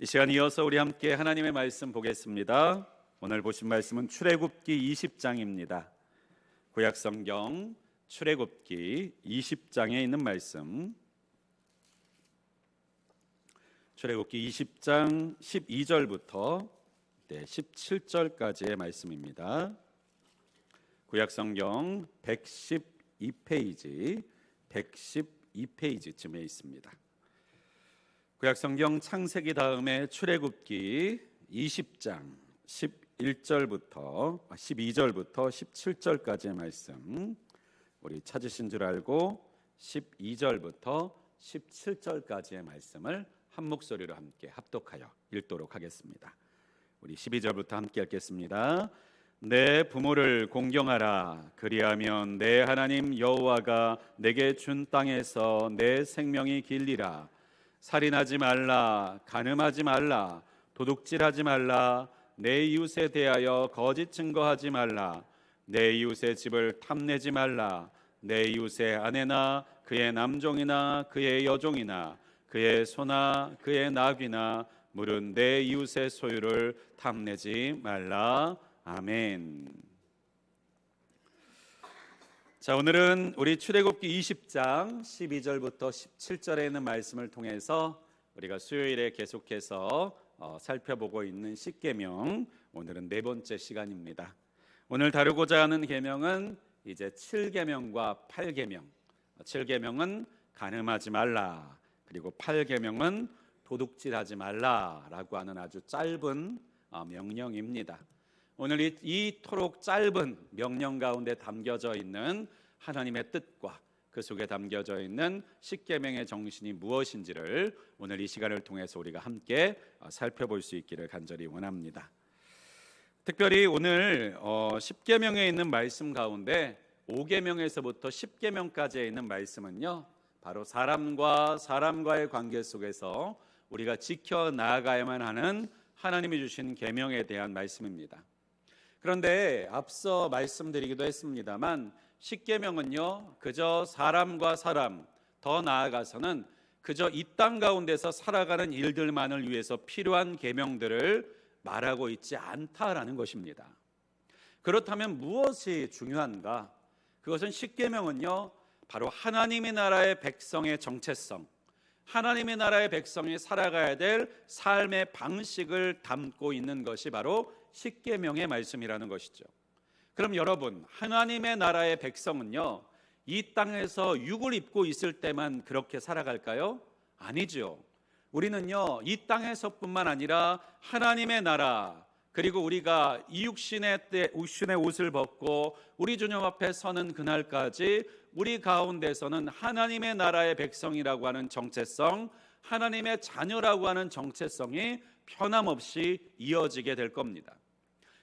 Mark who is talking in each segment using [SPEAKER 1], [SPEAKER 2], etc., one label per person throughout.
[SPEAKER 1] 이 시간 이어서 우리 함께 하나님의 말씀 보겠습니다. 오늘 보신 말씀은 출애굽기 20장입니다. 구약성경 출애굽기 20장에 있는 말씀, 출애굽기 20장 12절부터 17절까지의 말씀입니다. 구약성경 112페이지쯤에 있습니다. 구약성경 창세기 다음에 출애굽기 20장 12절부터 17절까지의 말씀, 우리 찾으신 줄 알고 12절부터 17절까지의 말씀을 한 목소리로 함께 합독하여 읽도록 하겠습니다. 우리 12절부터 함께 읽겠습니다. 내 부모를 공경하라. 그리하면 내 하나님 여호와가 내게 준 땅에서 내 생명이 길리라. 살인하지 말라. 간음하지 말라. 도둑질하지 말라. 내 이웃에 대하여 거짓 증거하지 말라. 내 이웃의 집을 탐내지 말라. 내 이웃의 아내나 그의 남종이나 그의 여종이나 그의 소나 그의 나귀나 물은 내 이웃의 소유를 탐내지 말라. 아멘. 자, 오늘은 우리 출애굽기 20장 12절부터 17절에 있는 말씀을 통해서 우리가 수요일에 계속해서 살펴보고 있는 십계명, 오늘은 네 번째 시간입니다. 오늘 다루고자 하는 계명은 이제 7계명과 8계명. 7계명은 간음하지 말라, 그리고 8계명은 도둑질하지 말라라고 하는 아주 짧은 명령입니다. 오늘 이토록 짧은 명령 가운데 담겨져 있는 하나님의 뜻과 그 속에 담겨져 있는 십계명의 정신이 무엇인지를 오늘 이 시간을 통해서 우리가 함께 살펴볼 수 있기를 간절히 원합니다. 특별히 오늘 십계명에 있는 말씀 가운데 5계명에서부터 10계명까지에 있는 말씀은요, 바로 사람과의 관계 속에서 우리가 지켜나가야만 하는 하나님이 주신 계명에 대한 말씀입니다. 그런데 앞서 말씀드리기도 했습니다만 십계명은요, 그저 사람과 사람, 더 나아가서는 그저 이 땅 가운데서 살아가는 일들만을 위해서 필요한 계명들을 말하고 있지 않다라는 것입니다. 그렇다면 무엇이 중요한가? 그것은 십계명은요, 바로 하나님의 나라의 백성의 정체성, 하나님의 나라의 백성이 살아가야 될 삶의 방식을 담고 있는 것이 바로 십계명의 말씀이라는 것이죠. 그럼 여러분, 하나님의 나라의 백성은요, 이 땅에서 육을 입고 있을 때만 그렇게 살아갈까요? 아니죠. 우리는요, 이 땅에서뿐만 아니라 하나님의 나라, 그리고 우리가 이 육신의 옷을 벗고 우리 주님 앞에 서는 그날까지 우리 가운데서는 하나님의 나라의 백성이라고 하는 정체성, 하나님의 자녀라고 하는 정체성이 변함없이 이어지게 될 겁니다.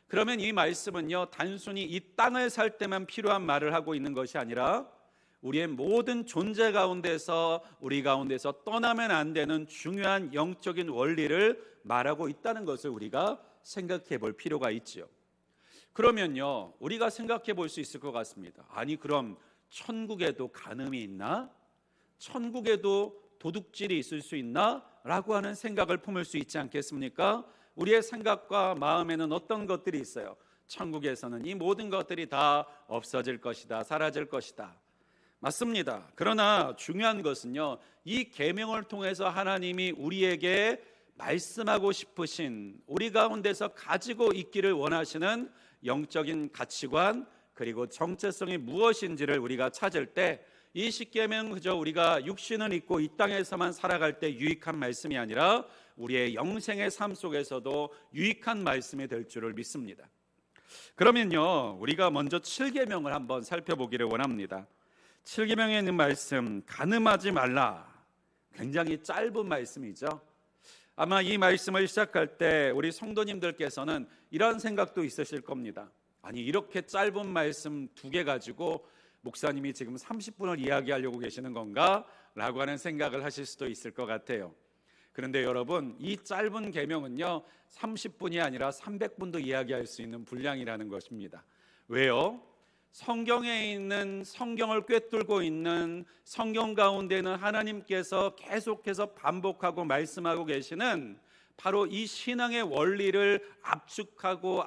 [SPEAKER 1] 그러면 이 말씀은요, 단순히 이 땅을 살 때만 필요한 말을 하고 있는 것이 아니라 우리의 모든 존재 가운데서, 우리 가운데서 떠나면 안 되는 중요한 영적인 원리를 말하고 있다는 것을 우리가 생각해 볼 필요가 있죠. 그러면요, 우리가 생각해 볼 수 있을 것 같습니다. 아니, 그럼 천국에도 간음이 있나? 천국에도 도둑질이 있을 수 있나? 라고 하는 생각을 품을 수 있지 않겠습니까? 우리의 생각과 마음에는 어떤 것들이 있어요? 천국에서는 이 모든 것들이 다 없어질 것이다, 사라질 것이다. 맞습니다. 그러나 중요한 것은요, 이 계명을 통해서 하나님이 우리에게 말씀하고 싶으신, 우리 가운데서 가지고 있기를 원하시는 영적인 가치관, 그리고 정체성이 무엇인지를 우리가 찾을 때 이 십계명은 그저 우리가 육신을 입고 이 땅에서만 살아갈 때 유익한 말씀이 아니라 우리의 영생의 삶 속에서도 유익한 말씀이 될 줄을 믿습니다. 그러면요, 우리가 먼저 7계명을 한번 살펴보기를 원합니다. 7계명에 있는 말씀, 간음하지 말라. 굉장히 짧은 말씀이죠. 아마 이 말씀을 시작할 때 우리 성도님들께서는 이런 생각도 있으실 겁니다. 아니, 이렇게 짧은 말씀 2개 가지고 목사님이 지금 30분을 이야기하려고 계시는 건가? 라고 하는 생각을 하실 수도 있을 것 같아요. 그런데 여러분, 이 짧은 계명은요, 30분이 아니라 300분도 이야기할 수 있는 분량이라는 것입니다. 왜요? 성경에 있는, 성경을 꿰뚫고 있는 성경 가운데는 하나님께서 계속해서 반복하고 말씀하고 계시는 바로 이 신앙의 원리를 압축하고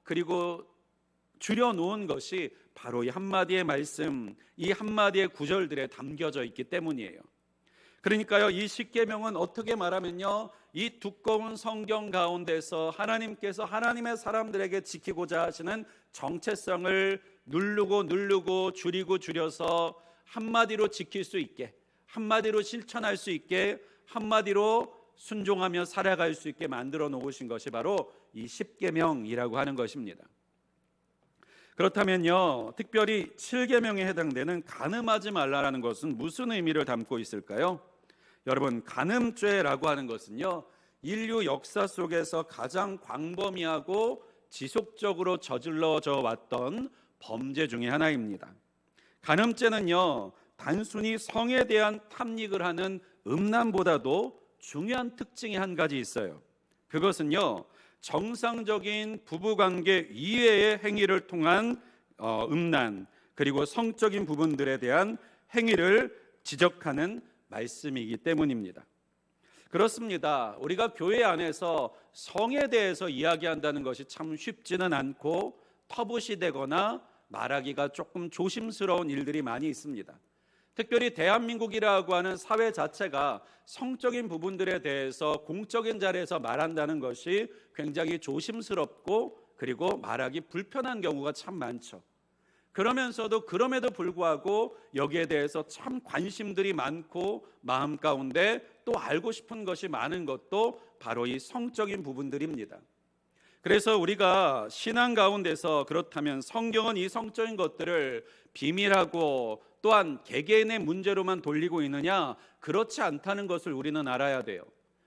[SPEAKER 1] 그리고 줄여놓은 것이 바로 이 한마디의 말씀, 이 한마디의 구절들에 담겨져 있기 때문이에요. 그러니까요, 이 십계명은 어떻게 말하면요, 이 두꺼운 성경 가운데서 하나님께서 하나님의 사람들에게 지키고자 하시는 정체성을 누르고 줄여서 한마디로 지킬 수 있게, 한마디로 실천할 수 있게, 한마디로 순종하며 살아갈 수 있게 만들어 놓으신 것이 바로 이 십계명이라고 하는 것입니다. 그렇다면요, 특별히 7계명에 해당되는 간음하지 말라라는 것은 무슨 의미를 담고 있을까요? 여러분, 간음죄라고 하는 것은요, 인류 역사 속에서 가장 광범위하고 지속적으로 저질러져 왔던 범죄 중에 하나입니다. 간음죄는요, 단순히 성에 대한 탐닉을 하는 음란보다도 중요한 특징이 한 가지 있어요. 그것은요, 정상적인 부부관계 이외의 행위를 통한 음란, 그리고 성적인 부분들에 대한 행위를 지적하는 말씀이기 때문입니다. 그렇습니다. 우리가 교회 안에서 성에 대해서 이야기한다는 것이 참 쉽지는 않고 터부시되거나 말하기가 조금 조심스러운 일들이 많이 있습니다. 특별히 대한민국이라고 하는 사회 자체가 성적인 부분들에 대해서 공적인 자리에서 말한다는 것이 굉장히 조심스럽고 그리고 말하기 불편한 경우가 참 많죠. 그럼에도 불구하고 여기에 대해서 참 관심들이 많고 마음 가운데 또 알고 싶은 것이 많은 것도 바로 이 성적인 부분들입니다. 그래서 우리가 신앙 가운데서 그렇다면 성경은 이 성적인 것들을 비밀하고 또한 개개인의 문제로만 돌리고 있느냐? 그렇지 않다는 것을 우리는 알아야 돼요.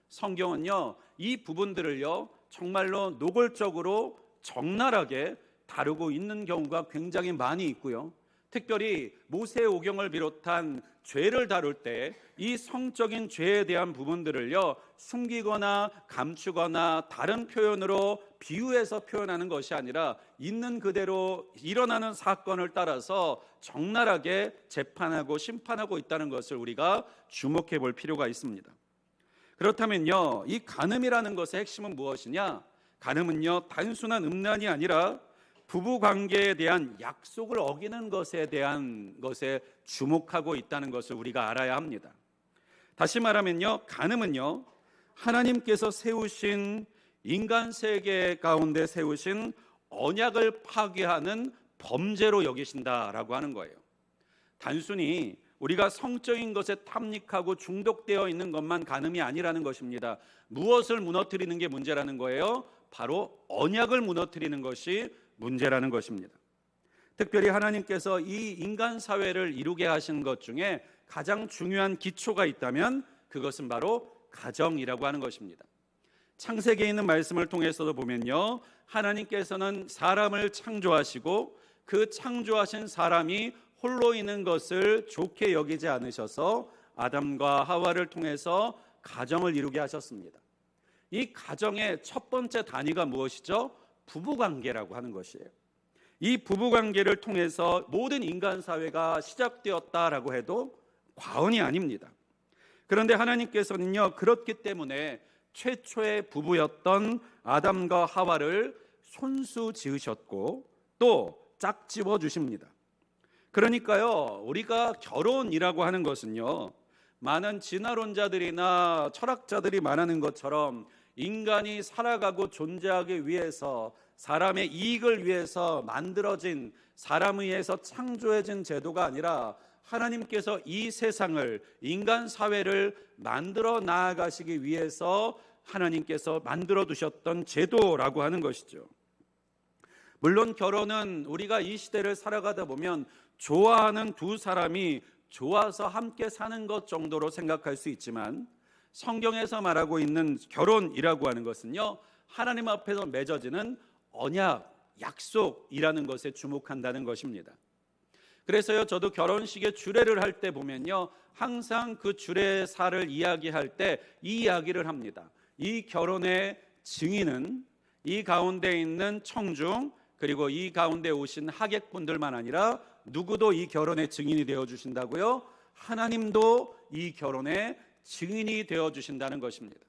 [SPEAKER 1] 성경은요, 이 부분들을요, 정말로 노골적으로 적나라하게 다루고 있는 경우가 굉장히 많이 있고요. 특별히 모세오경을 비롯한 죄를 다룰 때 이 성적인 죄에 대한 부분들을요, 숨기거나 감추거나 다른 표현으로 비유해서 표현하는 것이 아니라 있는 그대로 일어나는 사건을 따라서 적나라하게 재판하고 심판하고 있다는 것을 우리가 주목해 볼 필요가 있습니다. 그렇다면요, 이 간음이라는 것의 핵심은 무엇이냐? 간음은요, 단순한 음란이 아니라 부부관계에 대한 약속을 어기는 것에 주목하고 있다는 것을 우리가 알아야 합니다. 다시 말하면요, 간음은요, 하나님께서 세우신 인간 세계 가운데 세우신 언약을 파괴하는 범죄로 여기신다라고 하는 거예요. 단순히 우리가 성적인 것에 탐닉하고 중독되어 있는 것만 간음이 아니라는 것입니다. 무엇을 무너뜨리는 게 문제라는 거예요? 바로 언약을 무너뜨리는 것이 문제라는 것입니다. 특별히 하나님께서 이 인간 사회를 이루게 하신 것 중에 가장 중요한 기초가 있다면 그것은 바로 가정이라고 하는 것입니다. 창세기에 있는 말씀을 통해서도 보면요, 하나님께서는 사람을 창조하시고 그 창조하신 사람이 홀로 있는 것을 좋게 여기지 않으셔서 아담과 하와를 통해서 가정을 이루게 하셨습니다. 이 가정의 첫 번째 단위가 무엇이죠? 부부관계라고 하는 것이에요. 이 부부관계를 통해서 모든 인간 사회가 시작되었다라고 해도 과언이 아닙니다. 그런데 하나님께서는요, 그렇기 때문에 최초의 부부였던 아담과 하와를 손수 지으셨고 또 짝집어 주십니다. 그러니까요, 우리가 결혼이라고 하는 것은요, 많은 진화론자들이나 철학자들이 말하는 것처럼 인간이 살아가고 존재하기 위해서 사람의 이익을 위해서 만들어진, 사람에 의해서 창조해진 제도가 아니라 하나님께서 이 세상을, 인간 사회를 만들어 나아가시기 위해서 하나님께서 만들어 두셨던 제도라고 하는 것이죠. 물론 결혼은 우리가 이 시대를 살아가다 보면 좋아하는 두 사람이 좋아서 함께 사는 것 정도로 생각할 수 있지만 성경에서 말하고 있는 결혼이라고 하는 것은요, 하나님 앞에서 맺어지는 언약, 약속이라는 것에 주목한다는 것입니다. 그래서요, 저도 결혼식의 주례를 할 때 보면요, 항상 그 주례사를 이야기할 때 이 이야기를 합니다. 이 결혼의 증인은 이 가운데 있는 청중, 그리고 이 가운데 오신 하객분들만 아니라 누구도 이 결혼의 증인이 되어 주신다고요? 하나님도 이 결혼의 증인이 되어 주신다는 것입니다.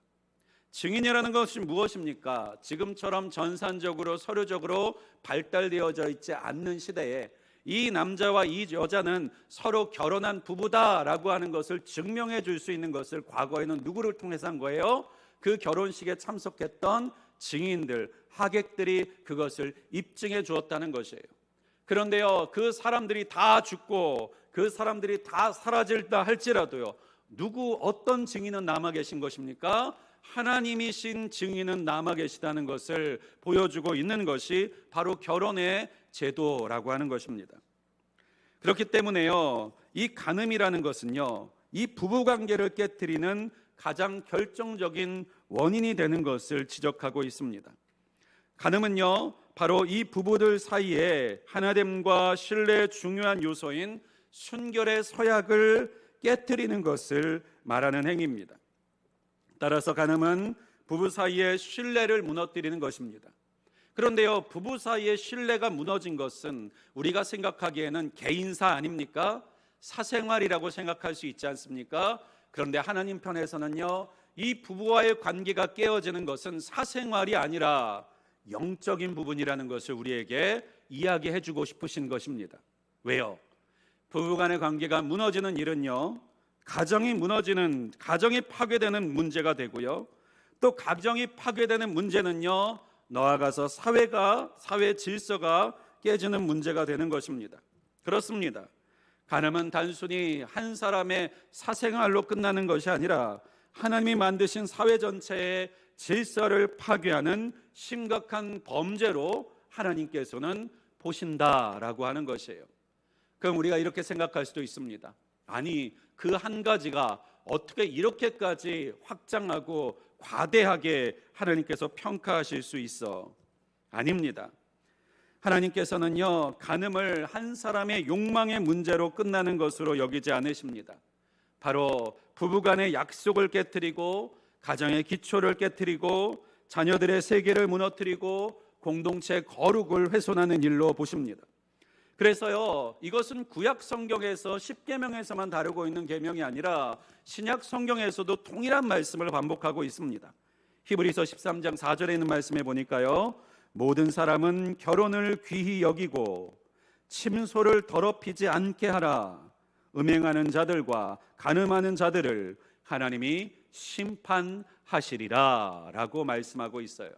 [SPEAKER 1] 증인이라는 것이 무엇입니까? 지금처럼 전산적으로 서류적으로 발달되어져 있지 않는 시대에 이 남자와 이 여자는 서로 결혼한 부부다라고 하는 것을 증명해 줄 수 있는 것을 과거에는 누구를 통해서 한 거예요? 그 결혼식에 참석했던 증인들, 하객들이 그것을 입증해 주었다는 것이에요. 그런데요, 그 사람들이 다 죽고 그 사람들이 다 사라질다 할지라도요, 어떤 증인은 남아 계신 것입니까? 하나님이신 증인은 남아 계시다는 것을 보여주고 있는 것이 바로 결혼의 제도라고 하는 것입니다. 그렇기 때문에요, 이 간음이라는 것은요, 이 부부관계를 깨뜨리는 가장 결정적인 원인이 되는 것을 지적하고 있습니다. 간음은요, 바로 이 부부들 사이에 하나됨과 신뢰의 중요한 요소인 순결의 서약을 깨뜨리는 것을 말하는 행위입니다. 따라서 간음은 부부 사이의 신뢰를 무너뜨리는 것입니다. 그런데요, 부부 사이의 신뢰가 무너진 것은 우리가 생각하기에는 개인사 아닙니까? 사생활이라고 생각할 수 있지 않습니까? 그런데 하나님 편에서는요, 이 부부와의 관계가 깨어지는 것은 사생활이 아니라 영적인 부분이라는 것을 우리에게 이야기해 주고 싶으신 것입니다. 왜요? 부부간의 관계가 무너지는 일은요, 가정이 파괴되는 문제가 되고요, 또 가정이 파괴되는 문제는요, 나아가서 사회 질서가 깨지는 문제가 되는 것입니다. 그렇습니다. 간음은 단순히 한 사람의 사생활로 끝나는 것이 아니라 하나님이 만드신 사회 전체의 질서를 파괴하는 심각한 범죄로 하나님께서는 보신다라고 하는 것이에요. 그럼 우리가 이렇게 생각할 수도 있습니다. 아니, 그 한 가지가 어떻게 이렇게까지 확장하고 과대하게 하나님께서 평가하실 수 있어? 아닙니다. 하나님께서는요, 간음을 한 사람의 욕망의 문제로 끝나는 것으로 여기지 않으십니다. 바로 부부간의 약속을 깨뜨리고 가정의 기초를 깨뜨리고 자녀들의 세계를 무너뜨리고 공동체 거룩을 훼손하는 일로 보십니다. 그래서요, 이것은 구약 성경에서 10계명에서만 다루고 있는 계명이 아니라 신약 성경에서도 동일한 말씀을 반복하고 있습니다. 히브리서 13장 4절에 있는 말씀에 보니까요, 모든 사람은 결혼을 귀히 여기고 침소를 더럽히지 않게 하라. 음행하는 자들과 간음하는 자들을 하나님이 심판하시리라 라고 말씀하고 있어요.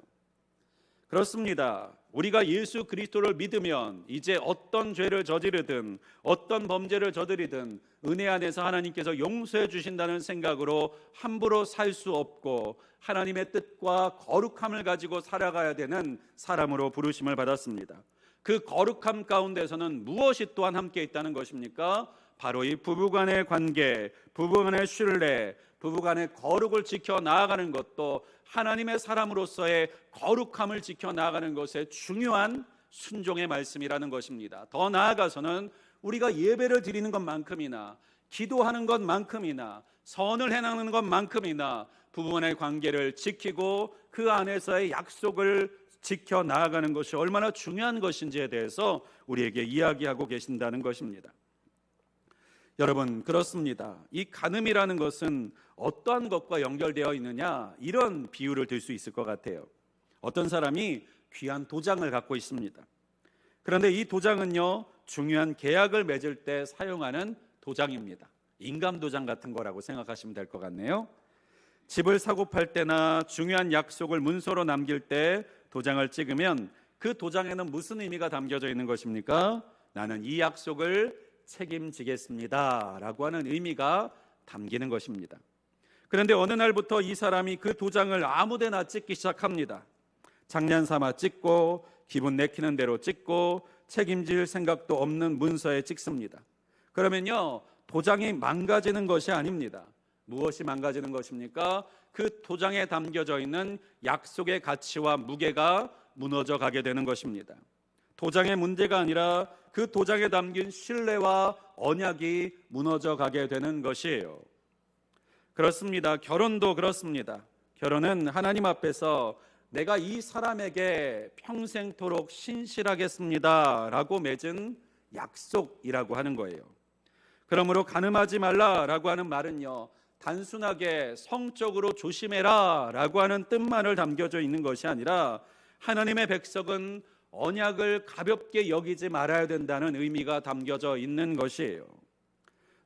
[SPEAKER 1] 그렇습니다. 우리가 예수 그리스도를 믿으면 이제 어떤 죄를 저지르든 어떤 범죄를 저지르든 은혜 안에서 하나님께서 용서해 주신다는 생각으로 함부로 살 수 없고 하나님의 뜻과 거룩함을 가지고 살아가야 되는 사람으로 부르심을 받았습니다. 그 거룩함 가운데서는 무엇이 또한 함께 있다는 것입니까? 바로 이 부부간의 관계, 부부간의 신뢰, 부부간의 거룩을 지켜 나아가는 것도 하나님의 사람으로서의 거룩함을 지켜 나아가는 것에 중요한 순종의 말씀이라는 것입니다. 더 나아가서는 우리가 예배를 드리는 것만큼이나 기도하는 것만큼이나 선을 행하는 것만큼이나 부부간의 관계를 지키고 그 안에서의 약속을 지켜 나아가는 것이 얼마나 중요한 것인지에 대해서 우리에게 이야기하고 계신다는 것입니다. 여러분, 그렇습니다. 이 간음이라는 것은 어떠한 것과 연결되어 있느냐, 이런 비유를 들 수 있을 것 같아요. 어떤 사람이 귀한 도장을 갖고 있습니다. 그런데 이 도장은요, 중요한 계약을 맺을 때 사용하는 도장입니다. 인감 도장 같은 거라고 생각하시면 될 것 같네요. 집을 사고 팔 때나 중요한 약속을 문서로 남길 때 도장을 찍으면 그 도장에는 무슨 의미가 담겨져 있는 것입니까? 나는 이 약속을 책임지겠습니다 라고 하는 의미가 담기는 것입니다. 그런데 어느 날부터 이 사람이 그 도장을 아무데나 찍기 시작합니다. 장난삼아 찍고 기분 내키는 대로 찍고 책임질 생각도 없는 문서에 찍습니다. 그러면요, 도장이 망가지는 것이 아닙니다. 무엇이 망가지는 것입니까? 그 도장에 담겨져 있는 약속의 가치와 무게가 무너져 가게 되는 것입니다. 도장의 문제가 아니라 그 도장에 담긴 신뢰와 언약이 무너져 가게 되는 것이에요. 그렇습니다. 결혼도 그렇습니다. 결혼은 하나님 앞에서 내가 이 사람에게 평생토록 신실하겠습니다 라고 맺은 약속이라고 하는 거예요. 그러므로 간음하지 말라라고 하는 말은요, 단순하게 성적으로 조심해라 라고 하는 뜻만을 담겨져 있는 것이 아니라 하나님의 백성은 언약을 가볍게 여기지 말아야 된다는 의미가 담겨져 있는 것이에요.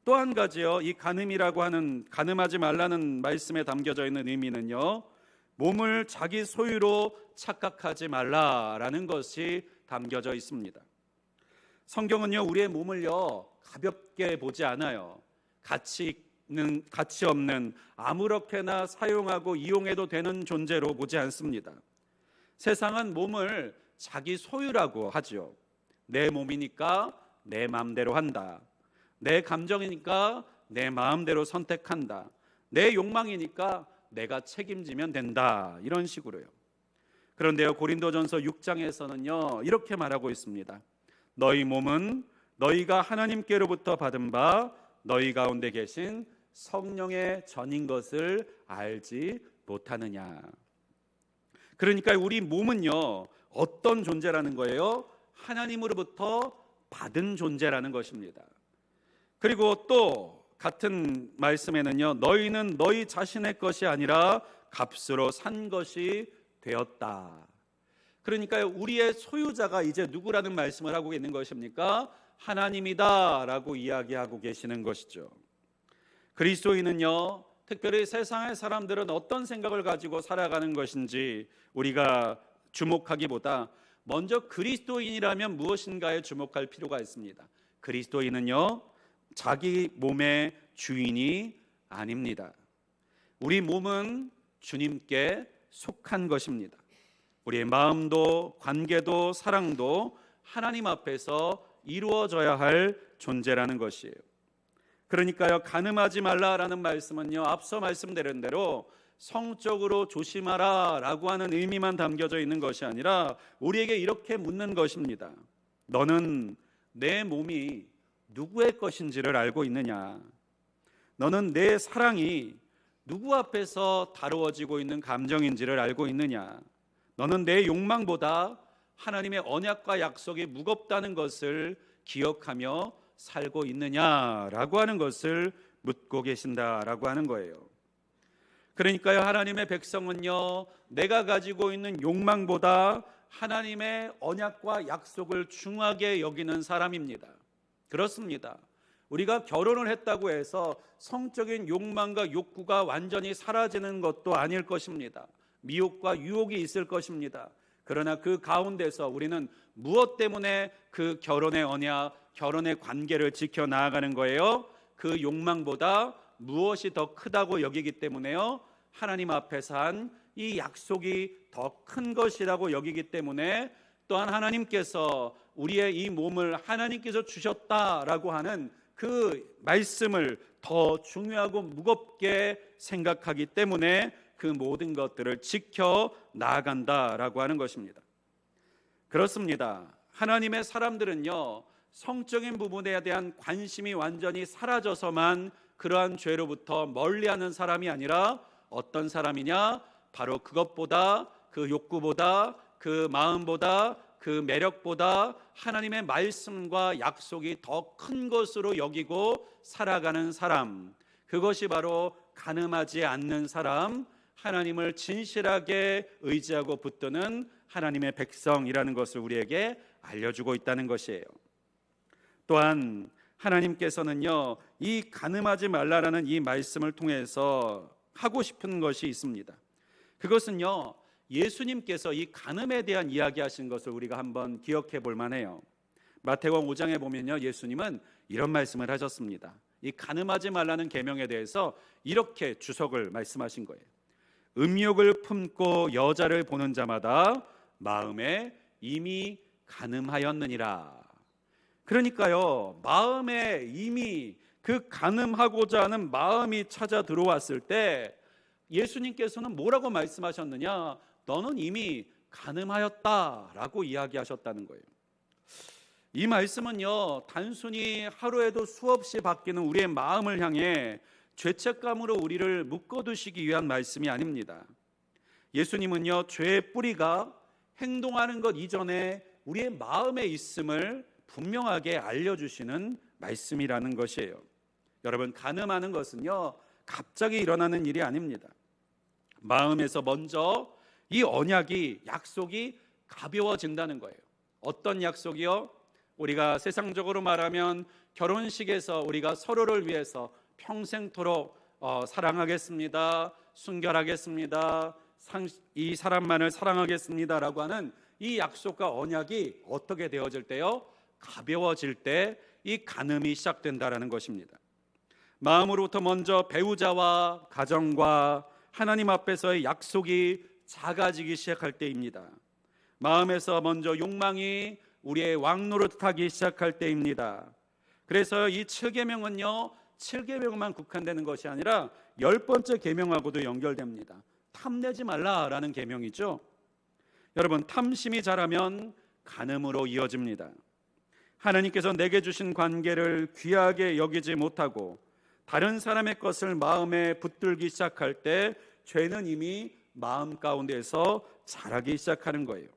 [SPEAKER 1] 또 한 가지요, 이 간음이라고 하는, 간음하지 말라는 말씀에 담겨져 있는 의미는요, 몸을 자기 소유로 착각하지 말라라는 것이 담겨져 있습니다. 성경은요, 우리의 몸을요 가볍게 보지 않아요. 가치 없는 아무렇게나 사용하고 이용해도 되는 존재로 보지 않습니다. 세상은 몸을 자기 소유라고 하죠. 내 몸이니까 내 마음대로 한다. 내 감정이니까 내 마음대로 선택한다. 내 욕망이니까 내가 책임지면 된다. 이런 식으로요. 그런데요, 고린도전서 6장에서는요 이렇게 말하고 있습니다. 너희 몸은 너희가 하나님께로부터 받은 바 너희 가운데 계신 성령의 전인 것을 알지 못하느냐. 그러니까 우리 몸은요 어떤 존재라는 거예요? 하나님으로부터 받은 존재라는 것입니다. 그리고 또 같은 말씀에는요, 너희는 너희 자신의 것이 아니라 값으로 산 것이 되었다. 그러니까 우리의 소유자가 이제 누구라는 말씀을 하고 있는 것입니까? 하나님이다 라고 이야기하고 계시는 것이죠. 그리스도인은요, 특별히 세상의 사람들은 어떤 생각을 가지고 살아가는 것인지 우리가 주목하기보다 먼저 그리스도인이라면 무엇인가에 주목할 필요가 있습니다. 그리스도인은요 자기 몸의 주인이 아닙니다. 우리 몸은 주님께 속한 것입니다. 우리의 마음도 관계도 사랑도 하나님 앞에서 이루어져야 할 존재라는 것이에요. 그러니까요, 간음하지 말라라는 말씀은요 앞서 말씀드린 대로 성적으로 조심하라 라고 하는 의미만 담겨져 있는 것이 아니라 우리에게 이렇게 묻는 것입니다. 너는 내 몸이 누구의 것인지를 알고 있느냐? 너는 내 사랑이 누구 앞에서 다루어지고 있는 감정인지를 알고 있느냐? 너는 내 욕망보다 하나님의 언약과 약속이 무겁다는 것을 기억하며 살고 있느냐라고 하는 것을 묻고 계신다라고 하는 거예요. 그러니까요, 하나님의 백성은요 내가 가지고 있는 욕망보다 하나님의 언약과 약속을 중하게 여기는 사람입니다. 그렇습니다. 우리가 결혼을 했다고 해서 성적인 욕망과 욕구가 완전히 사라지는 것도 아닐 것입니다. 미혹과 유혹이 있을 것입니다. 그러나 그 가운데서 우리는 무엇 때문에 그 결혼의 언약, 결혼의 관계를 지켜나가는 거예요? 그 욕망보다 무엇이 더 크다고 여기기 때문에요, 하나님 앞에서 한 이 약속이 더 큰 것이라고 여기기 때문에, 또한 하나님께서 우리의 이 몸을 하나님께서 주셨다라고 하는 그 말씀을 더 중요하고 무겁게 생각하기 때문에 그 모든 것들을 지켜 나아간다라고 하는 것입니다. 그렇습니다. 하나님의 사람들은요 성적인 부분에 대한 관심이 완전히 사라져서만 그러한 죄로부터 멀리하는 사람이 아니라 어떤 사람이냐? 바로 그것보다, 그 욕구보다, 그 마음보다, 그 매력보다 하나님의 말씀과 약속이 더 큰 것으로 여기고 살아가는 사람, 그것이 바로 간음하지 않는 사람, 하나님을 진실하게 의지하고 붙드는 하나님의 백성이라는 것을 우리에게 알려주고 있다는 것이에요. 또한 하나님께서는요 이 간음하지 말라라는 이 말씀을 통해서 하고 싶은 것이 있습니다. 그것은요 예수님께서 이 간음에 대한 이야기하신 것을 우리가 한번 기억해 볼 만해요. 마태복음 5장에 보면요 예수님은 이런 말씀을 하셨습니다. 이 간음하지 말라는 계명에 대해서 이렇게 주석을 말씀하신 거예요. 음욕을 품고 여자를 보는 자마다 마음에 이미 간음하였느니라. 그러니까요 마음에 이미 그 간음하고자 하는 마음이 찾아 들어왔을 때 예수님께서는 뭐라고 말씀하셨느냐? 너는 이미 간음하였다라고 이야기하셨다는 거예요. 이 말씀은요 단순히 하루에도 수없이 바뀌는 우리의 마음을 향해 죄책감으로 우리를 묶어두시기 위한 말씀이 아닙니다. 예수님은요 죄의 뿌리가 행동하는 것 이전에 우리의 마음에 있음을 분명하게 알려주시는 말씀이라는 것이에요. 여러분, 간음하는 것은요 갑자기 일어나는 일이 아닙니다. 마음에서 먼저 이 언약이, 약속이 가벼워진다는 거예요. 어떤 약속이요? 우리가 세상적으로 말하면 결혼식에서 우리가 서로를 위해서 평생토록 사랑하겠습니다, 순결하겠습니다, 이 사람만을 사랑하겠습니다라고 하는 이 약속과 언약이 어떻게 되어질 때요? 가벼워질 때 이 간음이 시작된다라는 것입니다. 마음으로부터 먼저 배우자와 가정과 하나님 앞에서의 약속이 작아지기 시작할 때입니다. 마음에서 먼저 욕망이 우리의 왕노릇하기 시작할 때입니다. 그래서 이 7계명은요 7계명만 국한되는 것이 아니라 10번째 계명하고도 연결됩니다. 탐내지 말라라는 계명이죠. 여러분, 탐심이 자라면 간음으로 이어집니다. 하나님께서 내게 주신 관계를 귀하게 여기지 못하고 다른 사람의 것을 마음에 붙들기 시작할 때 죄는 이미 마음 가운데서 자라기 시작하는 거예요.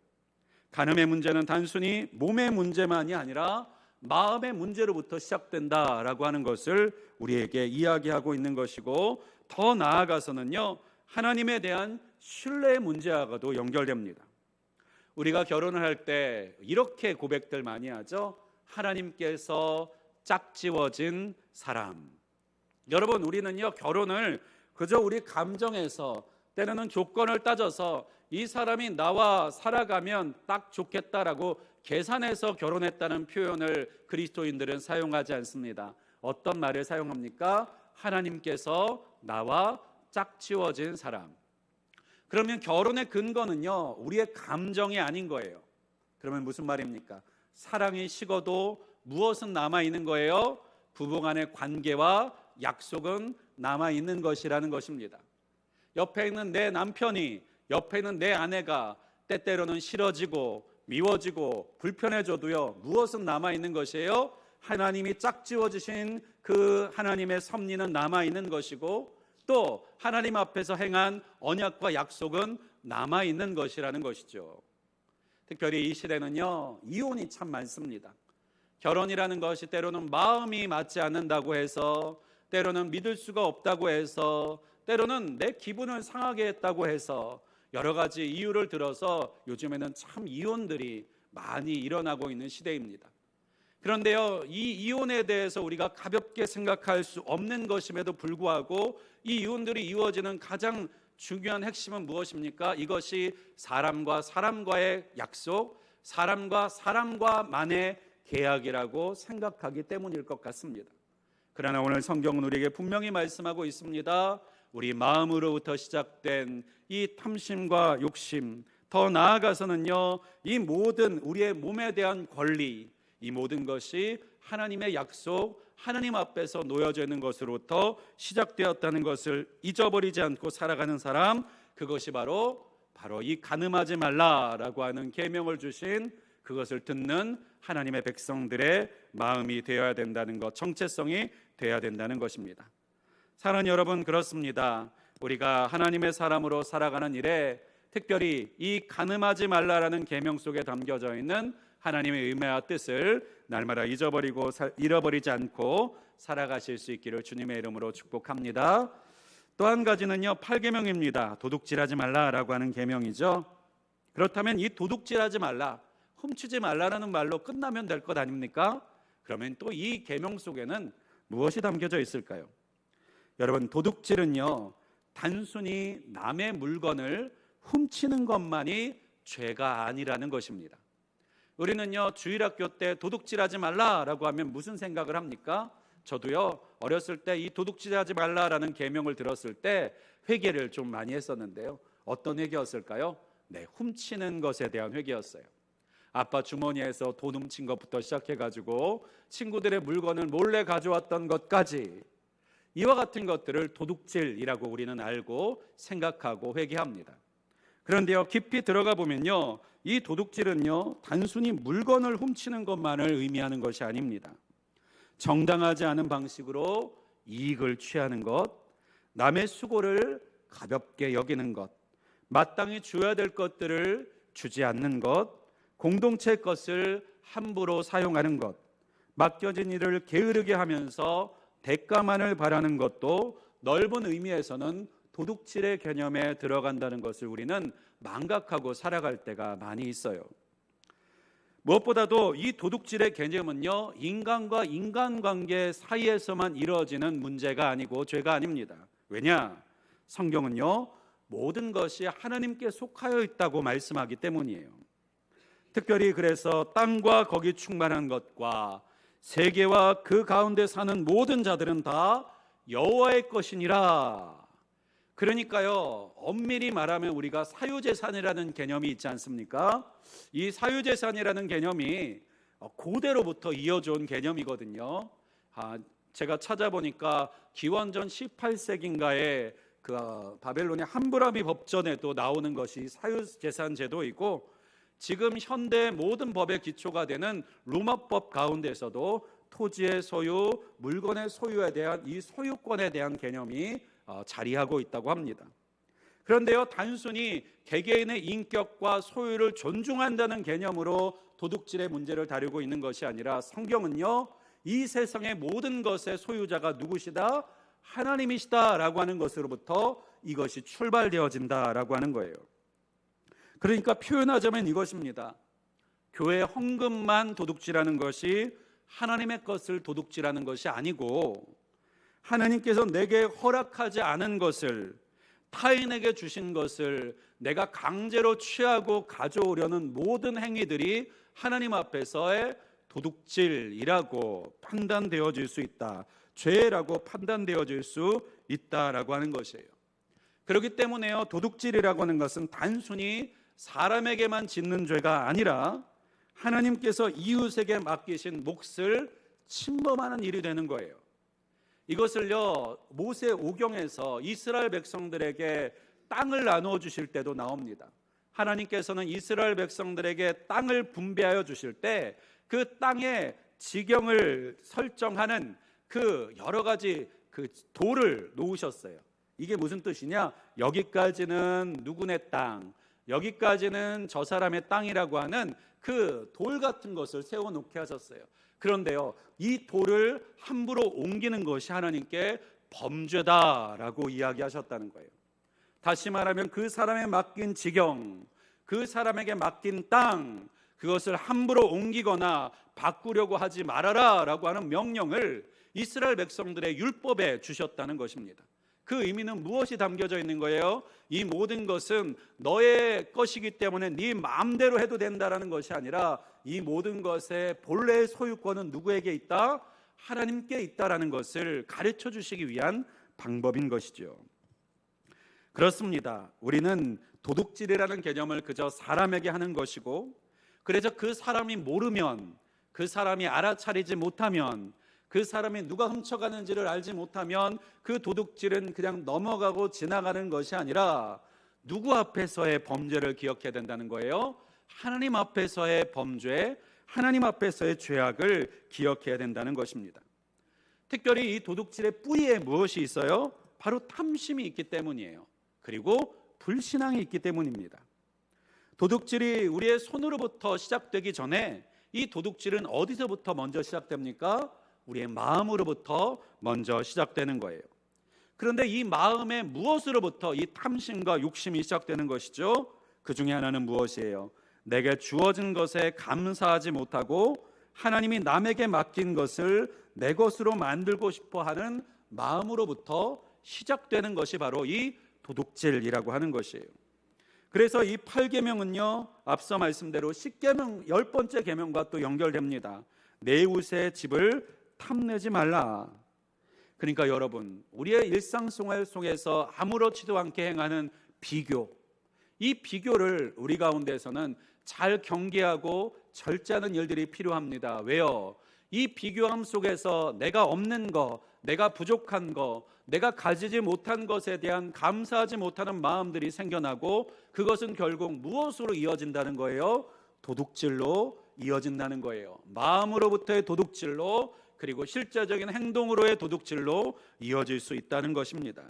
[SPEAKER 1] 간음의 문제는 단순히 몸의 문제만이 아니라 마음의 문제로부터 시작된다라고 하는 것을 우리에게 이야기하고 있는 것이고, 더 나아가서는요 하나님에 대한 신뢰의 문제와도 연결됩니다. 우리가 결혼을 할 때 이렇게 고백들 많이 하죠. 하나님께서 짝지워진 사람. 여러분, 우리는요 결혼을 그저 우리 감정에서, 때로는 조건을 따져서 이 사람이 나와 살아가면 딱 좋겠다라고 계산해서 결혼했다는 표현을 그리스도인들은 사용하지 않습니다. 어떤 말을 사용합니까? 하나님께서 나와 짝지워진 사람. 그러면 결혼의 근거는요 우리의 감정이 아닌 거예요. 그러면 무슨 말입니까? 사랑이 식어도 무엇은 남아있는 거예요? 부부간의 관계와 약속은 남아있는 것이라는 것입니다. 옆에 있는 내 남편이, 옆에 있는 내 아내가 때때로는 싫어지고 미워지고 불편해져도요 무엇은 남아있는 것이에요? 하나님이 짝지워주신 그 하나님의 섭리는 남아있는 것이고, 또 하나님 앞에서 행한 언약과 약속은 남아있는 것이라는 것이죠. 특별히 이 시대는요 이혼이 참 많습니다. 결혼이라는 것이 때로는 마음이 맞지 않는다고 해서, 때로는 믿을 수가 없다고 해서, 때로는 내 기분을 상하게 했다고 해서 여러 가지 이유를 들어서 요즘에는 참 이혼들이 많이 일어나고 있는 시대입니다. 그런데요 이 이혼에 대해서 우리가 가볍게 생각할 수 없는 것임에도 불구하고 이 이혼들이 이루어지는 가장 중요한 핵심은 무엇입니까? 이것이 사람과 사람과의 약속, 사람과 사람과만의 계약이라고 생각하기 때문일 것 같습니다. 그러나 오늘 성경은 우리에게 분명히 말씀하고 있습니다. 우리 마음으로부터 시작된 이 탐심과 욕심, 더 나아가서는요 이 모든 우리의 몸에 대한 권리, 이 모든 것이 하나님의 약속, 하나님 앞에서 놓여져 있는 것으로부터 시작되었다는 것을 잊어버리지 않고 살아가는 사람, 그것이 바로 이 간음하지 말라라고 하는 계명을 주신, 그것을 듣는 하나님의 백성들의 마음이 되어야 된다는 것, 정체성이 되어야 된다는 것입니다. 사랑하는 여러분, 그렇습니다. 우리가 하나님의 사람으로 살아가는 일에 특별히 이 간음하지 말라라는 계명 속에 담겨져 있는 하나님의 의미와 뜻을 날마다 잃어버리지 않고 살아가실 수 있기를 주님의 이름으로 축복합니다. 또 한 가지는요 8계명입니다. 도둑질하지 말라라고 하는 계명이죠. 그렇다면 이 도둑질하지 말라, 훔치지 말라라는 말로 끝나면 될 것 아닙니까? 그러면 또 이 계명 속에는 무엇이 담겨져 있을까요? 여러분, 도둑질은요 단순히 남의 물건을 훔치는 것만이 죄가 아니라는 것입니다. 우리는요 주일학교 때 도둑질하지 말라라고 하면 무슨 생각을 합니까? 저도요 어렸을 때 이 도둑질하지 말라라는 계명을 들었을 때 회개를 좀 많이 했었는데요. 어떤 회개였을까요? 네, 훔치는 것에 대한 회개였어요. 아빠 주머니에서 돈 훔친 것부터 시작해가지고 친구들의 물건을 몰래 가져왔던 것까지, 이와 같은 것들을 도둑질이라고 우리는 알고 생각하고 회개합니다. 그런데요 깊이 들어가 보면요 이 도둑질은요 단순히 물건을 훔치는 것만을 의미하는 것이 아닙니다. 정당하지 않은 방식으로 이익을 취하는 것, 남의 수고를 가볍게 여기는 것, 마땅히 줘야 될 것들을 주지 않는 것, 공동체 것을 함부로 사용하는 것, 맡겨진 일을 게으르게 하면서 대가만을 바라는 것도 넓은 의미에서는 도둑질의 개념에 들어간다는 것을 우리는 망각하고 살아갈 때가 많이 있어요. 무엇보다도 이 도둑질의 개념은요, 인간과 인간관계 사이에서만 이루어지는 문제가 아니고 죄가 아닙니다. 왜냐? 성경은요, 모든 것이 하나님께 속하여 있다고 말씀하기 때문이에요. 특별히 그래서 땅과 거기 충만한 것과 세계와 그 가운데 사는 모든 자들은 다 여호와의 것이니라. 그러니까요, 엄밀히 말하면 우리가 사유재산이라는 개념이 있지 않습니까? 이 사유재산이라는 개념이 고대로부터 이어져 온 개념이거든요. 제가 찾아보니까 기원전 18세기인가에 그 바벨론의 함부라비 법전에도 나오는 것이 사유재산 제도이고, 지금 현대 모든 법의 기초가 되는 로마법 가운데서도 토지의 소유, 물건의 소유에 대한 이 소유권에 대한 개념이 자리하고 있다고 합니다. 그런데요, 단순히 개개인의 인격과 소유를 존중한다는 개념으로 도둑질의 문제를 다루고 있는 것이 아니라, 성경은요, 이 세상의 모든 것의 소유자가 누구시다? 하나님이시다라고 하는 것으로부터 이것이 출발되어진다라고 하는 거예요. 그러니까 표현하자면 이것입니다. 교회 헌금만 도둑질하는 것이 하나님의 것을 도둑질하는 것이 아니고, 하나님께서 내게 허락하지 않은 것을, 타인에게 주신 것을 내가 강제로 취하고 가져오려는 모든 행위들이 하나님 앞에서의 도둑질이라고 판단되어질 수 있다, 죄라고 판단되어질 수 있다라고 하는 것이에요. 그렇기 때문에요, 도둑질이라고 하는 것은 단순히 사람에게만 짓는 죄가 아니라 하나님께서 이웃에게 맡기신 몫을 침범하는 일이 되는 거예요. 이것을요, 모세 오경에서 이스라엘 백성들에게 땅을 나누어 주실 때도 나옵니다. 하나님께서는 이스라엘 백성들에게 땅을 분배하여 주실 때 그 땅의 지경을 설정하는 그 여러 가지 그 돌을 놓으셨어요. 이게 무슨 뜻이냐? 여기까지는 누구네 땅, 여기까지는 저 사람의 땅이라고 하는 그 돌 같은 것을 세워놓게 하셨어요. 그런데요, 이 돌을 함부로 옮기는 것이 하나님께 범죄다라고 이야기하셨다는 거예요. 다시 말하면 그 사람에 맡긴 지경, 그 사람에게 맡긴 땅, 그것을 함부로 옮기거나 바꾸려고 하지 말아라 라고 하는 명령을 이스라엘 백성들의 율법에 주셨다는 것입니다. 그 의미는 무엇이 담겨져 있는 거예요? 이 모든 것은 너의 것이기 때문에 네 마음대로 해도 된다라는 것이 아니라, 이 모든 것의 본래의 소유권은 누구에게 있다? 하나님께 있다라는 것을 가르쳐 주시기 위한 방법인 것이죠. 그렇습니다. 우리는 도둑질이라는 개념을 그저 사람에게 하는 것이고, 그래서 그 사람이 모르면, 그 사람이 알아차리지 못하면, 그 사람이 누가 훔쳐가는지를 알지 못하면 그 도둑질은 그냥 넘어가고 지나가는 것이 아니라, 누구 앞에서의 범죄를 기억해야 된다는 거예요? 하나님 앞에서의 범죄, 하나님 앞에서의 죄악을 기억해야 된다는 것입니다. 특별히 이 도둑질의 뿌리에 무엇이 있어요? 바로 탐심이 있기 때문이에요. 그리고 불신앙이 있기 때문입니다. 도둑질이 우리의 손으로부터 시작되기 전에 이 도둑질은 어디서부터 먼저 시작됩니까? 우리의 마음으로부터 먼저 시작되는 거예요. 그런데 이 마음의 무엇으로부터 이 탐심과 욕심이 시작되는 것이죠? 그 중에 하나는 무엇이에요? 내게 주어진 것에 감사하지 못하고 하나님이 남에게 맡긴 것을 내 것으로 만들고 싶어 하는 마음으로부터 시작되는 것이 바로 이 도둑질이라고 하는 것이에요. 그래서 이 8계명은요, 앞서 말씀대로 10계명 10번째 계명과 또 연결됩니다. 내 이웃의 집을 탐내지 말라. 그러니까 여러분, 우리의 일상생활 속에서 아무렇지도 않게 행하는 비교, 이 비교를 우리 가운데서는 잘 경계하고 절제하는 일들이 필요합니다. 왜요? 이 비교함 속에서 내가 없는 거, 내가 부족한 거, 내가 가지지 못한 것에 대한 감사하지 못하는 마음들이 생겨나고, 그것은 결국 무엇으로 이어진다는 거예요? 도둑질로 이어진다는 거예요. 마음으로부터의 도둑질로, 그리고 실제적인 행동으로의 도둑질로 이어질 수 있다는 것입니다.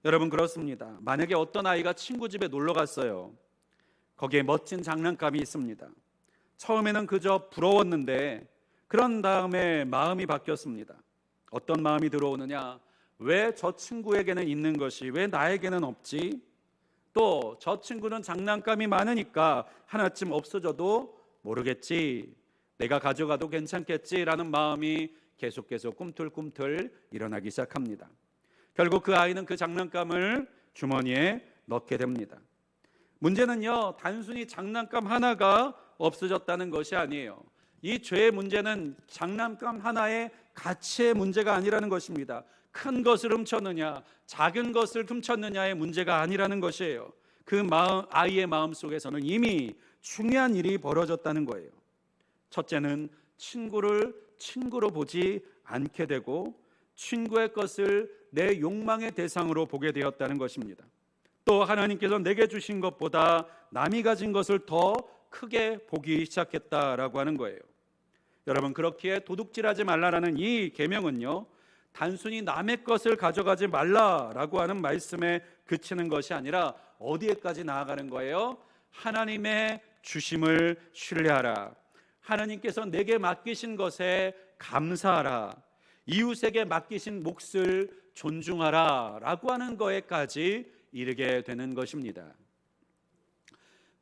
[SPEAKER 1] 여러분, 그렇습니다. 만약에 어떤 아이가 친구 집에 놀러 갔어요. 거기에 멋진 장난감이 있습니다. 처음에는 그저 부러웠는데, 그런 다음에 마음이 바뀌었습니다. 어떤 마음이 들어오느냐? 왜 저 친구에게는 있는 것이 왜 나에게는 없지? 또 저 친구는 장난감이 많으니까 하나쯤 없어져도 모르겠지, 내가 가져가도 괜찮겠지라는 마음이 계속 꿈틀꿈틀 일어나기 시작합니다. 결국 그 아이는 그 장난감을 주머니에 넣게 됩니다. 문제는요, 단순히 장난감 하나가 없어졌다는 것이 아니에요. 이 죄의 문제는 장난감 하나의 가치의 문제가 아니라는 것입니다. 큰 것을 훔쳤느냐, 작은 것을 훔쳤느냐의 문제가 아니라는 것이에요. 그 아이의 마음 속에서는 이미 중요한 일이 벌어졌다는 거예요. 첫째는 친구를 친구로 보지 않게 되고 친구의 것을 내 욕망의 대상으로 보게 되었다는 것입니다. 또 하나님께서 내게 주신 것보다 남이 가진 것을 더 크게 보기 시작했다라고 하는 거예요. 여러분, 그렇기에 도둑질하지 말라라는 이 계명은요, 단순히 남의 것을 가져가지 말라라고 하는 말씀에 그치는 것이 아니라 어디에까지 나아가는 거예요? 하나님의 주심을 신뢰하라, 하나님께서 내게 맡기신 것에 감사하라, 이웃에게 맡기신 몫을 존중하라 라고 하는 거에까지 이르게 되는 것입니다.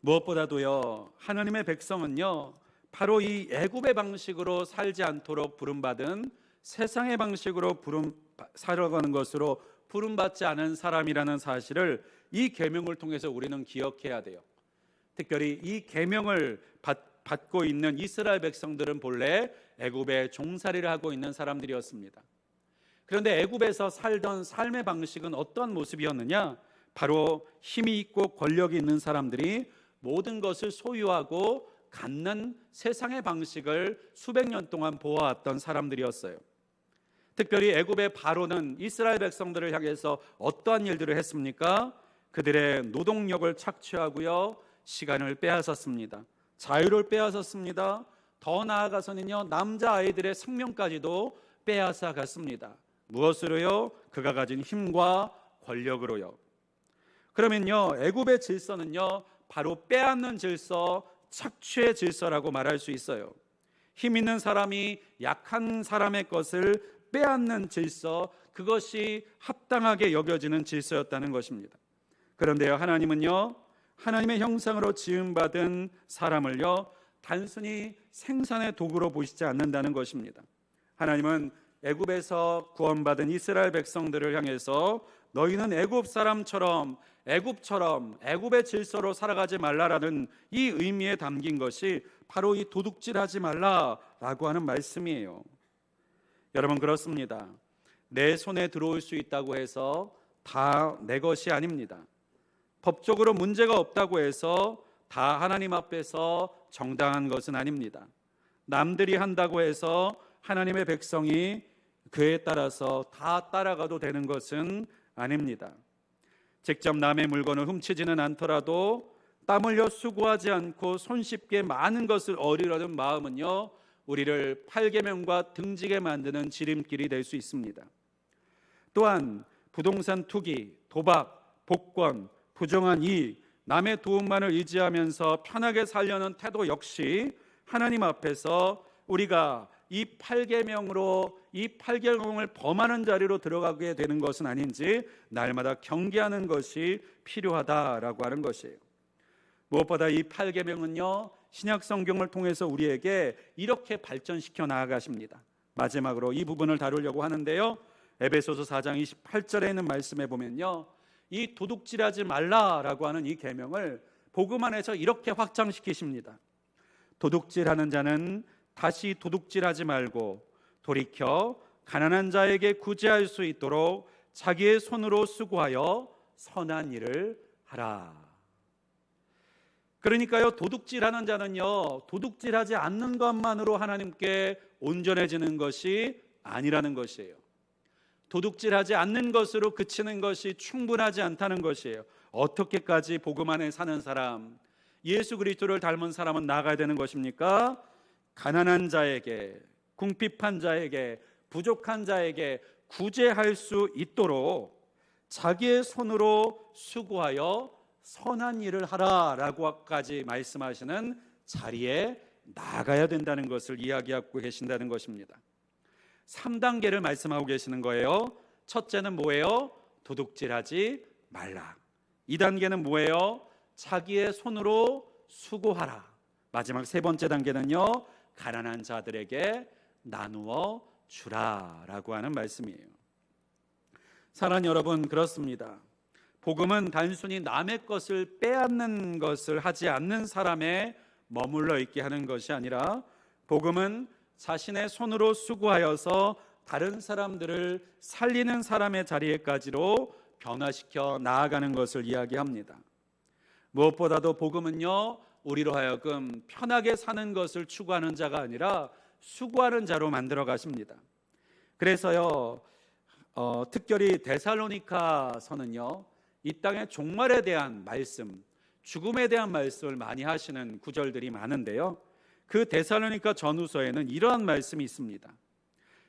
[SPEAKER 1] 무엇보다도요, 하나님의 백성은요, 바로 이 애굽의 방식으로 살지 않도록 부름받은 세상의 방식으로 살아가는 것으로 부름받지 않은 사람이라는 사실을 이 계명을 통해서 우리는 기억해야 돼요. 특별히 이 계명을 받고 있는 이스라엘 백성들은 본래 애굽에 종살이를 하고 있는 사람들이었습니다. 그런데 애굽에서 살던 삶의 방식은 어떤 모습이었느냐? 바로 힘이 있고 권력이 있는 사람들이 모든 것을 소유하고 갖는 세상의 방식을 수백 년 동안 보아왔던 사람들이었어요. 특별히 애굽의 바로는 이스라엘 백성들을 향해서 어떠한 일들을 했습니까? 그들의 노동력을 착취하고요, 시간을 빼앗았습니다. 자유를 빼앗았습니다. 더 나아가서는요, 남자아이들의 생명까지도 빼앗아 갔습니다. 무엇으로요? 그가 가진 힘과 권력으로요. 그러면요, 애굽의 질서는요, 바로 빼앗는 질서, 착취의 질서라고 말할 수 있어요. 힘 있는 사람이 약한 사람의 것을 빼앗는 질서, 그것이 합당하게 여겨지는 질서였다는 것입니다. 그런데요, 하나님은요, 하나님의 형상으로 지음받은 사람을요, 단순히 생산의 도구로 보시지 않는다는 것입니다. 하나님은 애굽에서 구원받은 이스라엘 백성들을 향해서 너희는 애굽 사람처럼, 애굽의 질서로 살아가지 말라라는 이 의미에 담긴 것이 바로 이 도둑질하지 말라라고 하는 말씀이에요. 여러분, 그렇습니다. 내 손에 들어올 수 있다고 해서 다 내 것이 아닙니다. 법적으로 문제가 없다고 해서 다 하나님 앞에서 정당한 것은 아닙니다. 남들이 한다고 해서 하나님의 백성이 그에 따라서 다 따라가도 되는 것은 아닙니다. 직접 남의 물건을 훔치지는 않더라도 땀 흘려 수고하지 않고 손쉽게 많은 것을 얻으려는 마음은요, 우리를 팔계명과 등지게 만드는 지름길이 될 수 있습니다. 또한 부동산 투기, 도박, 복권, 부정한 이익, 남의 도움만을 의지하면서 편하게 살려는 태도 역시 하나님 앞에서 우리가 이 팔계명을 범하는 자리로 들어가게 되는 것은 아닌지 날마다 경계하는 것이 필요하다라고 하는 것이에요. 무엇보다 이 팔계명은요, 신약 성경을 통해서 우리에게 이렇게 발전시켜 나아가십니다. 마지막으로 이 부분을 다루려고 하는데요, 에베소서 4장 28절에 있는 말씀에 보면요, 이 도둑질하지 말라라고 하는 이 계명을 복음 안에서 이렇게 확장시키십니다. 도둑질하는 자는 다시 도둑질하지 말고 돌이켜 가난한 자에게 구제할 수 있도록 자기의 손으로 수고하여 선한 일을 하라. 그러니까요, 도둑질하는 자는요, 도둑질하지 않는 것만으로 하나님께 온전해지는 것이 아니라는 것이에요. 도둑질하지 않는 것으로 그치는 것이 충분하지 않다는 것이에요. 어떻게까지 복음 안에 사는 사람, 예수 그리스도를 닮은 사람은 나아가야 되는 것입니까? 가난한 자에게, 궁핍한 자에게, 부족한 자에게 구제할 수 있도록 자기의 손으로 수고하여 선한 일을 하라라고까지 말씀하시는 자리에 나아가야 된다는 것을 이야기하고 계신다는 것입니다. 3단계를 말씀하고 계시는 거예요. 첫째는 뭐예요? 도둑질하지 말라. 2단계는 뭐예요? 자기의 손으로 수고하라. 마지막 세 번째 단계는요, 가난한 자들에게 나누어 주라라고 하는 말씀이에요. 사랑하는 여러분, 그렇습니다. 복음은 단순히 남의 것을 빼앗는 것을 하지 않는 사람에 머물러 있게 하는 것이 아니라, 복음은 자신의 손으로 수고하여서 다른 사람들을 살리는 사람의 자리에까지로 변화시켜 나아가는 것을 이야기합니다. 무엇보다도 복음은요, 우리로 하여금 편하게 사는 것을 추구하는 자가 아니라 수고하는 자로 만들어 가십니다. 그래서요, 특별히 데살로니가서는요, 이 땅의 종말에 대한 말씀, 죽음에 대한 말씀을 많이 하시는 구절들이 많은데요, 그 데살로니가 전후서에는 이러한 말씀이 있습니다.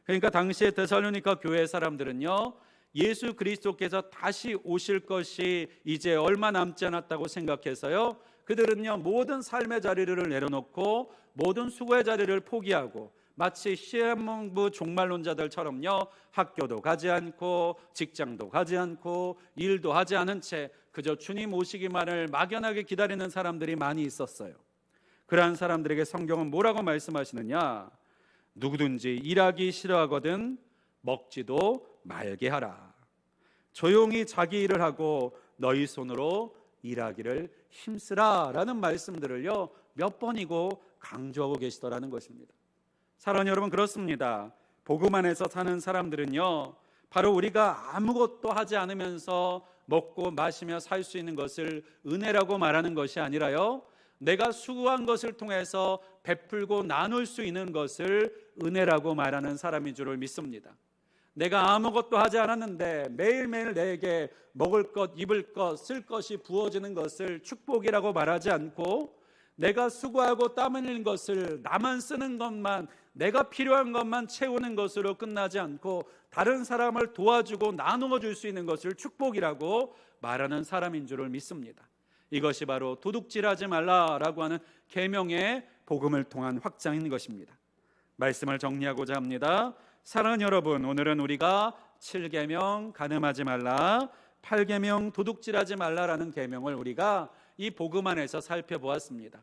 [SPEAKER 1] 그러니까 당시에 데살로니가 교회 사람들은요, 예수 그리스도께서 다시 오실 것이 이제 얼마 남지 않았다고 생각해서요, 그들은요, 모든 삶의 자리를 내려놓고 모든 수고의 자리를 포기하고 마치 시한문부 종말론자들처럼요, 학교도 가지 않고 직장도 가지 않고 일도 하지 않은 채 그저 주님 오시기만을 막연하게 기다리는 사람들이 많이 있었어요. 그러한 사람들에게 성경은 뭐라고 말씀하시느냐? 누구든지 일하기 싫어하거든 먹지도 말게 하라. 조용히 자기 일을 하고 너희 손으로 일하기를 힘쓰라 라는 말씀들을요, 몇 번이고 강조하고 계시더라는 것입니다. 사랑하는 여러분, 그렇습니다. 복음 안에서 사는 사람들은요, 바로 우리가 아무것도 하지 않으면서 먹고 마시며 살 수 있는 것을 은혜라고 말하는 것이 아니라요, 내가 수고한 것을 통해서 베풀고 나눌 수 있는 것을 은혜라고 말하는 사람인 줄을 믿습니다. 내가 아무것도 하지 않았는데 매일매일 내게 먹을 것, 입을 것, 쓸 것이 부어지는 것을 축복이라고 말하지 않고, 내가 수고하고 땀 흘리는 것을 나만 쓰는 것만, 내가 필요한 것만 채우는 것으로 끝나지 않고 다른 사람을 도와주고 나누어 줄 수 있는 것을 축복이라고 말하는 사람인 줄을 믿습니다. 이것이 바로 도둑질하지 말라라고 하는 계명의 복음을 통한 확장인 것입니다. 말씀을 정리하고자 합니다. 사랑하는 여러분, 오늘은 우리가 7계명 간음하지 말라, 8계명 도둑질하지 말라라는 계명을 우리가 이 복음 안에서 살펴보았습니다.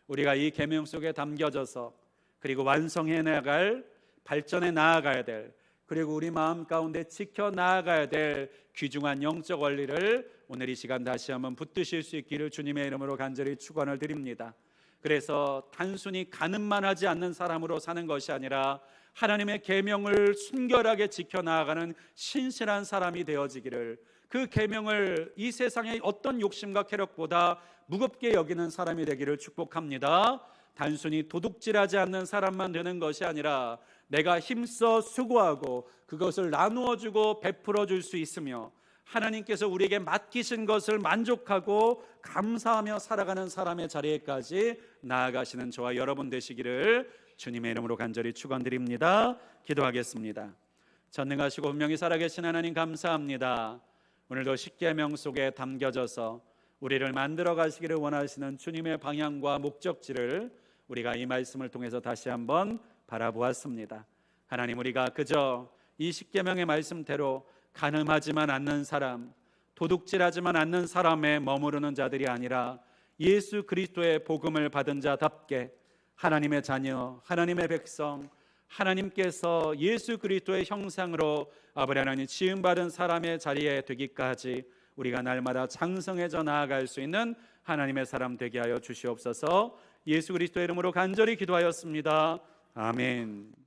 [SPEAKER 1] 우리가 이 계명 속에 담겨져서 그리고 완성해 나갈, 발전해 나아가야 될, 그리고 우리 마음 가운데 지켜 나아가야 될 귀중한 영적 원리를 오늘 이 시간 다시 한번 붙드실 수 있기를 주님의 이름으로 간절히 축원을 드립니다. 그래서 단순히 간음만 하지 않는 사람으로 사는 것이 아니라 하나님의 계명을 순결하게 지켜 나아가는 신실한 사람이 되어지기를, 그 계명을 이 세상의 어떤 욕심과 쾌락보다 무겁게 여기는 사람이 되기를 축복합니다. 단순히 도둑질하지 않는 사람만 되는 것이 아니라 내가 힘써 수고하고 그것을 나누어 주고 베풀어 줄 수 있으며 하나님께서 우리에게 맡기신 것을 만족하고 감사하며 살아가는 사람의 자리에까지 나아가시는 저와 여러분 되시기를 주님의 이름으로 간절히 축원드립니다. 기도하겠습니다. 전능하시고 분명히 살아계신 하나님, 감사합니다. 오늘도 십계명 속에 담겨져서 우리를 만들어 가시기를 원하시는 주님의 방향과 목적지를 우리가 이 말씀을 통해서 다시 한번 바라보았습니다. 하나님, 우리가 그저 이 십계명의 말씀대로 간음하지만 않는 사람, 도둑질하지만 않는 사람에 머무르는 자들이 아니라 예수 그리스도의 복음을 받은 자답게 하나님의 자녀, 하나님의 백성, 하나님께서 예수 그리스도의 형상으로 아버지 하나님 지음받은 사람의 자리에 되기까지 우리가 날마다 장성해져 나아갈 수 있는 하나님의 사람 되게 하여 주시옵소서. 예수 그리스도의 이름으로 간절히 기도하였습니다. 아멘.